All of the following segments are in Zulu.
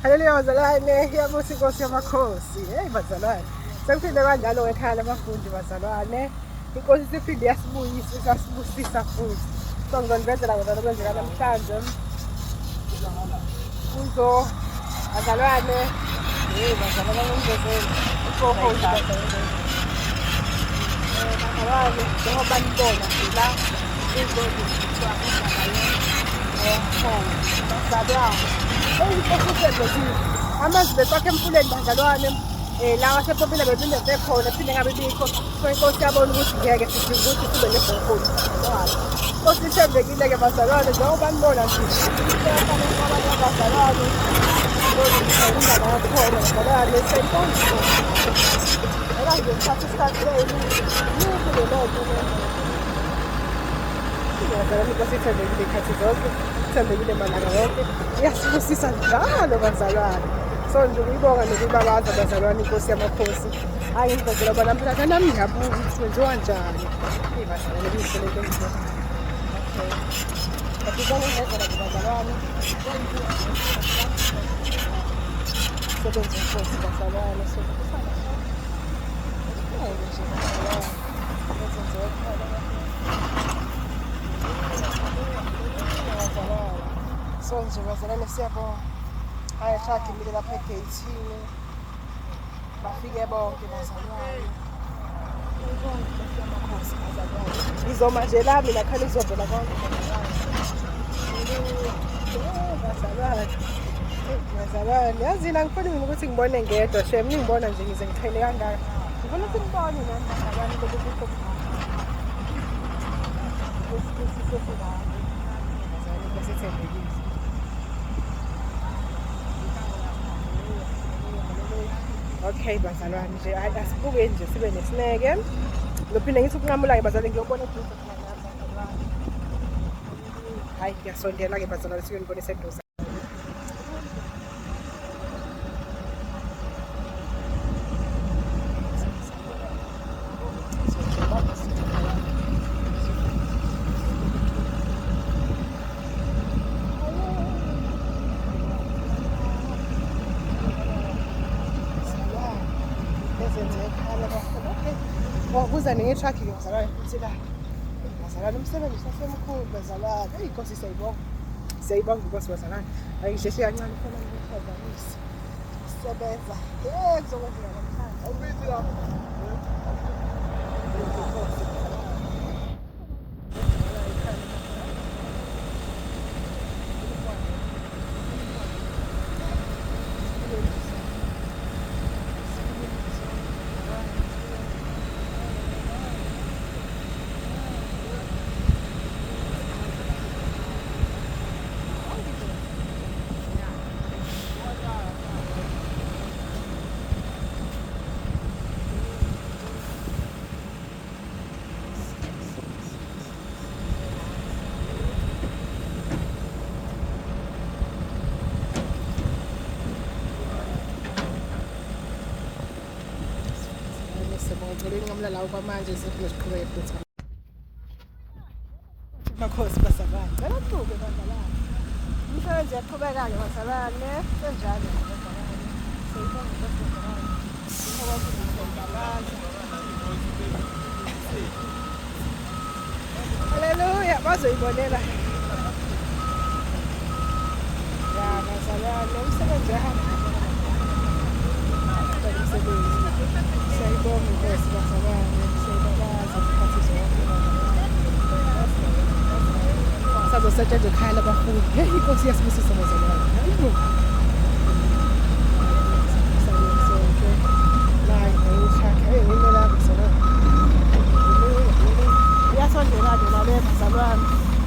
Haleluya bazalwane, iyabusa inkosi yamakhosi. Hey bazalwane, sekuphinde kanjalo ekhaya labafundi bazalwane. Inkosi isiphinde yasibuyisa, yasibusisa futhi. So ngizonivezela ngizona kwenzeka namhlanje. Kuzo bazalwane, bazalwane ngizozela. Ufoholi bazalwane. Bazalwane, njengoba nibona la izinto zithiwa bazalwane. Amanzi besakhe emfuleni bazalwane lawa asepophile bebinde sekhona phinde ngabe bikho so inkosi yabona ukuthi ngeke sidinga ukuthi sibe nebhokholi inkosi ithembekile-ke bazalwane njengoba nibona nje bazalwane indaba yakhona bazalwane seyinkonzo ela nje ngithatha isikhathi senu yikho le nto bazalwane inkosi ithembekile ikhathi zonke ithembekile malanga yonke iyasibusisa njalo bazalwane so nje ukuyibonga nokuyibabaza bazalwane inkosi yamakhosi hayi ngizozela bona namhlanje nami ngiyabuka ukuthi kwenziwa njani bazalwane kuhle lento engizona okay ngibonga ngezela bazalwane sebenza inkosi bazalwane sokusana so nje bazalwane siyabonga haya truck imile lapha egate-ini bafike bonke bazalwane ngizoma nje la mina khani ngizovela konke bazalwane yazini angifuni mina ukuthi ngibone ngedwa shem ningibona nje ngize ngiqhele kangaka ngifuna ukuthi ngibone nani bazalwane lokhu kukho sithembekile okay bazalwane nje asibuke nje sibe nesineke ngiphinde ngithi ukunqamula-ke bazalwane ngiyobona eduze bazalwane hayi ngiyasondela-ke bazalwane siyonibonisa eduze kuza nengetruck-ke bazalwane futhi la bazalwane umsebenzi usasemkhulu bazalwane eyi inkosi siyayibonga inkosi bazalwane ayisheshe kancane khona ngikuphazamisa sisebenza kuzokwenzeka namhlanje ngicela ngamla kwamanje sifuna siqhubeke futhi makhosi bazalwane cela uqhube bazalwane umsebenzi yaqhubeka-ke bazalwane senjalo bazalwane seyibonga inkosi bazalwane haleluya bazoyibonela ya bazalwane umsebenzi yahamba umsebenzi siyayibonga inkosi bazalwane siyayibabaza isikhathi zonke sazosetshenzwa ekhaya labafundi heyi inkosi iyasibusisa bazalwane hayibo sonke nayi ngiyishakha ngimela bazalwane iyasondela-ke nale bazalwane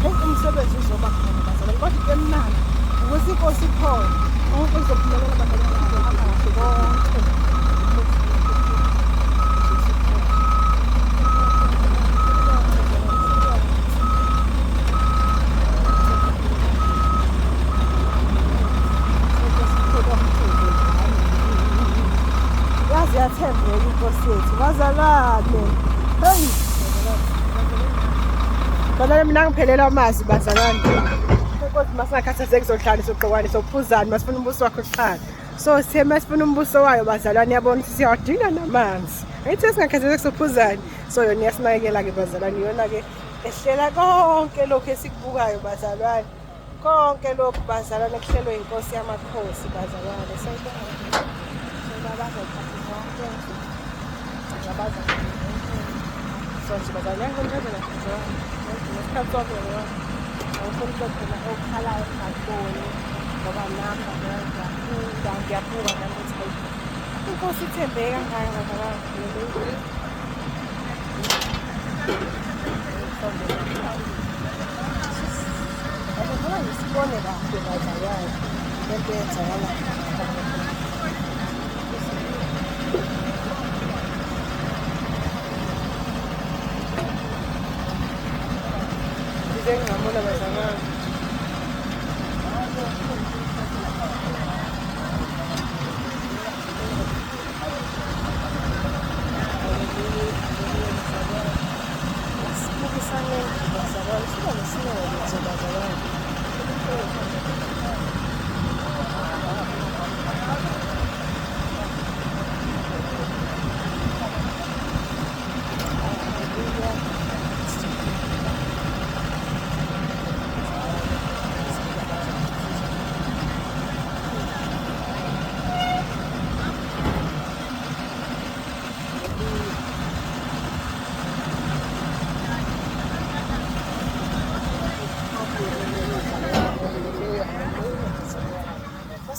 heyi umsebenzi uzoba khona bazalwane kodwa into emnandi ukuthi inkosi ikhona onke izophumelela bazalwane hamba kahle konke yathembeka inkosi yethu bazalwane heyi bazalwane mina ngiphelela amazwi bazalwane Because masingakhathazeki kuzohlalisa uGqokwane sophuzani masifuna umbuso wakho kuqala. So siye masifuna umbuso wayo bazalwane yabona ukuthi siyawadinga namanzi. Ayithi singakhathazeki sophuzani. So yona iyasinakekela ke bazalwane yona ke ehlela konke lokho esikubukayo bazalwane. Konke lokho bazalwane kuhlelwe inkosi yamakhosi bazalwane. Sayibona. So nje bazalwane konjani bazalwane. Isikhathi sonke yona. Awufuni ukuphela okhala ngakuboni ngoba namba ngiyafunda ngiyabuka nami ukuthi hayi inkosi ithembeka kangaka bazalwane. Sibone kahle bazalwane lento yenzakalayo. Ngiyabona bazalwane. Sibukisane bazalwane siba nesineke nje bazalwane.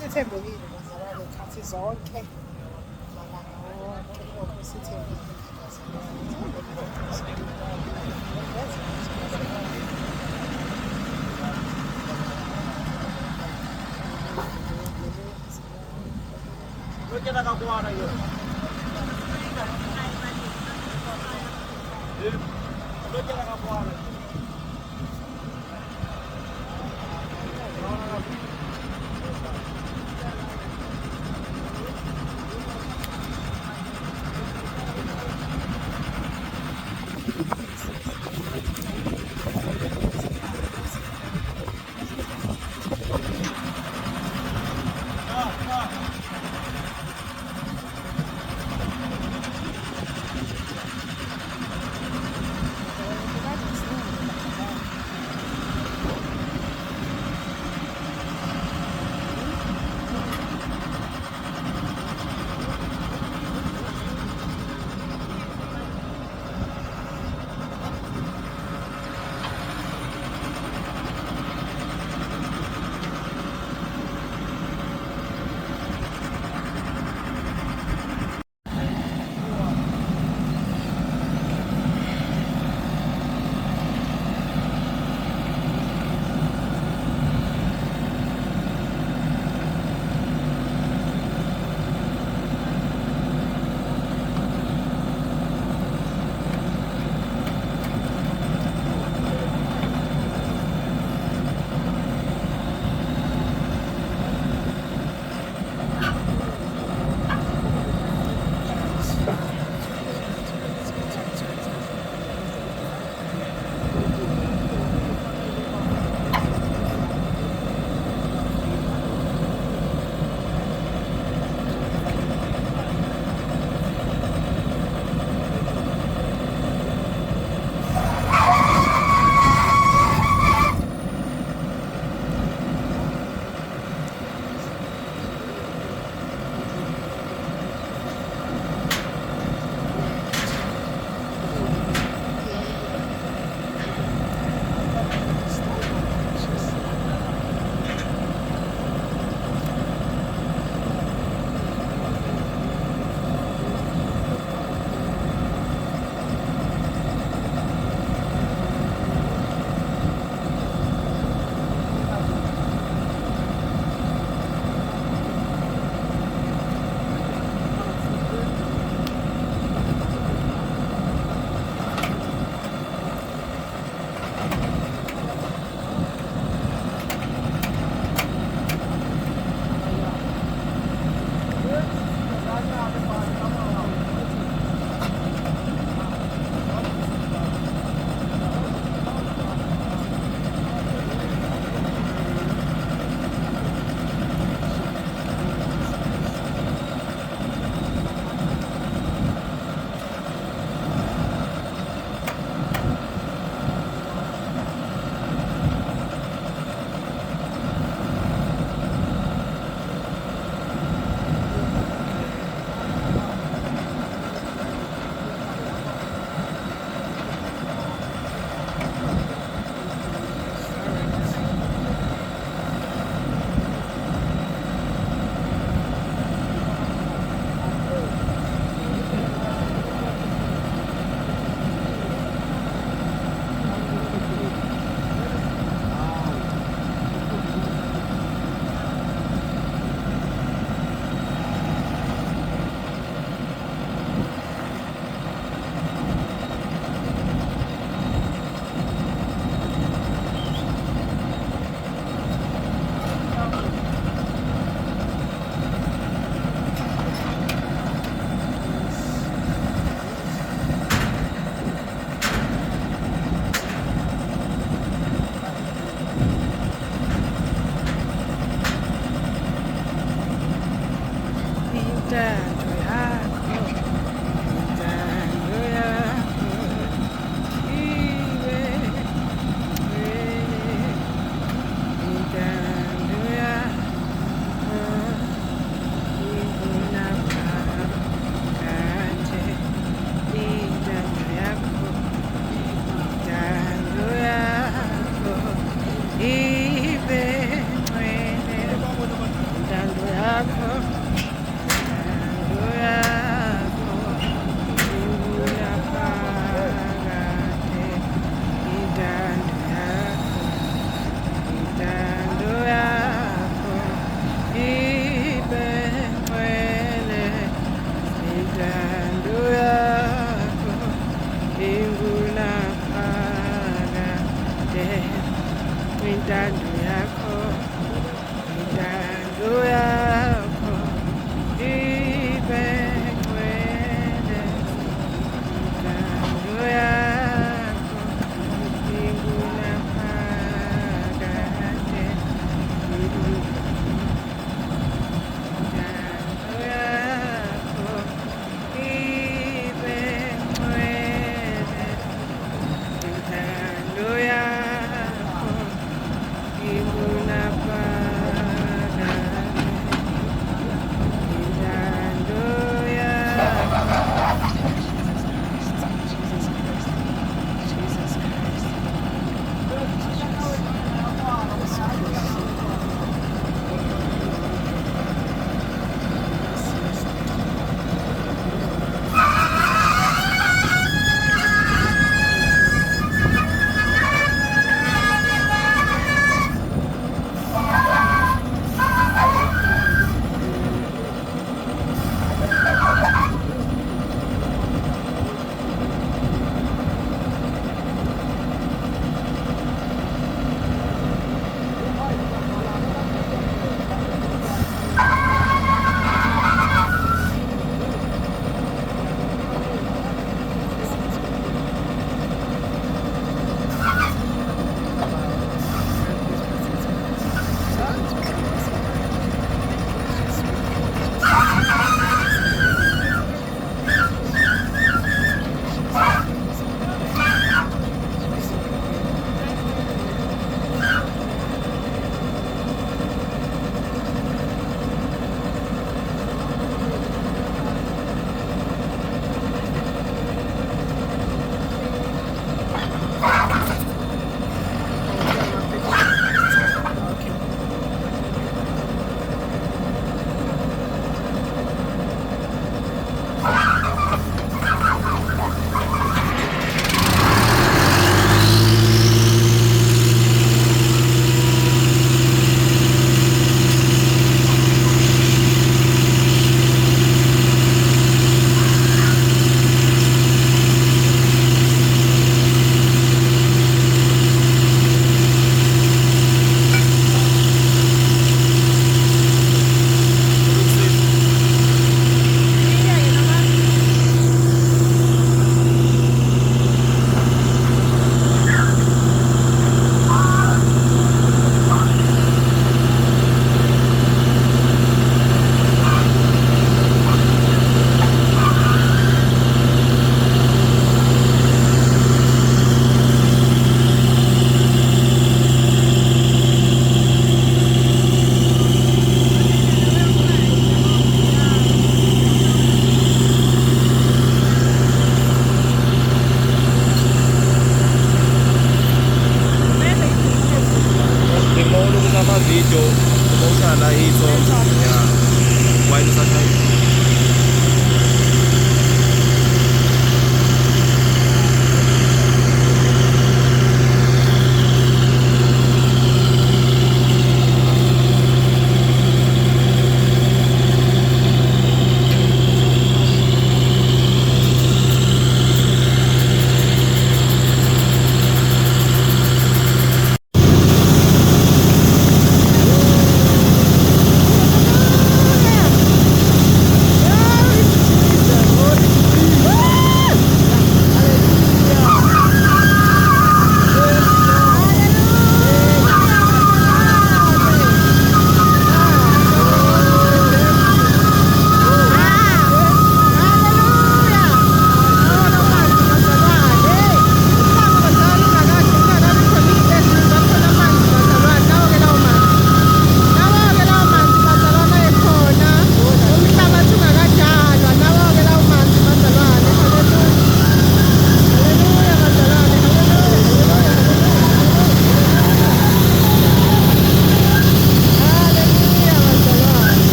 Sithembekile bazalwane khathi zonke malanga wonke lokho sithembekile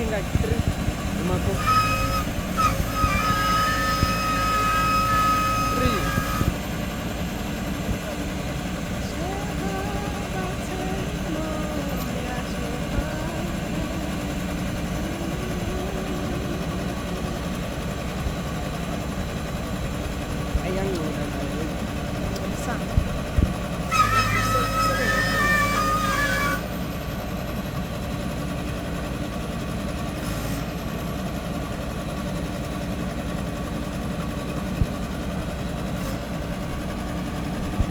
getting like 3 Marco. 3. Ayan mo na tayo. Isa.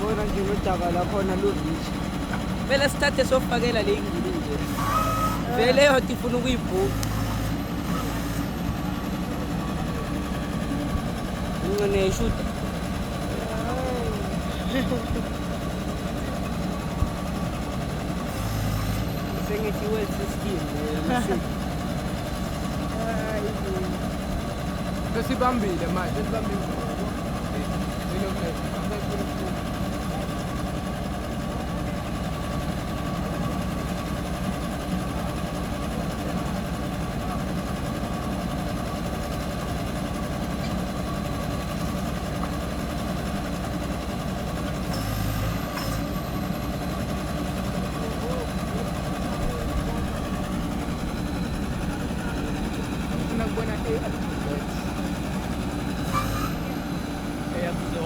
Bona nje nodakala khona luvishi. Vele sithathe sofakela le ngili nje. Vele yonke ifuna ukuyibhuka. Ngene ishuta. Sengithi well system. Besibambile manje.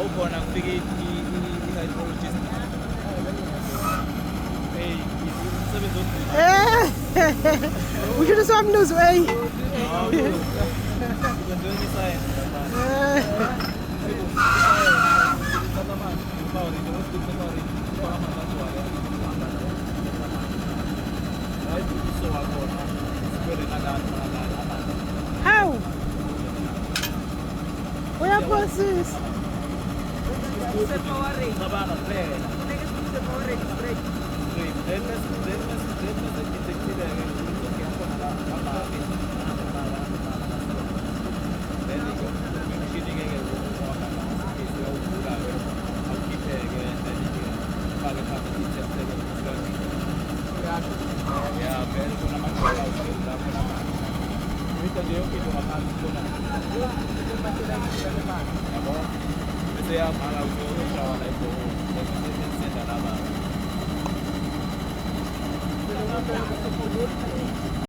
Ubona kufike i-hydrologist. Hey, umsebenzi Usho ukuthi wamnuzi wey. Kwenziwa i-science lapha. How? Uyaphosisa. Sepowering. Ngabana kuphela. Funeka sepowering straight. Then bese detectile ukuthi yakhona la ngabe. Then imishini ngeke ukubona ukuthi uyawuvula awukhipheke then fake phakathi i-temperature ukuthi yeah, vele kuna makhala usiza khona manje. Into nje yonke into ngaphansi khona. Yabo. Bese yamala uyoshawa la ibhobo. Bese senda laba.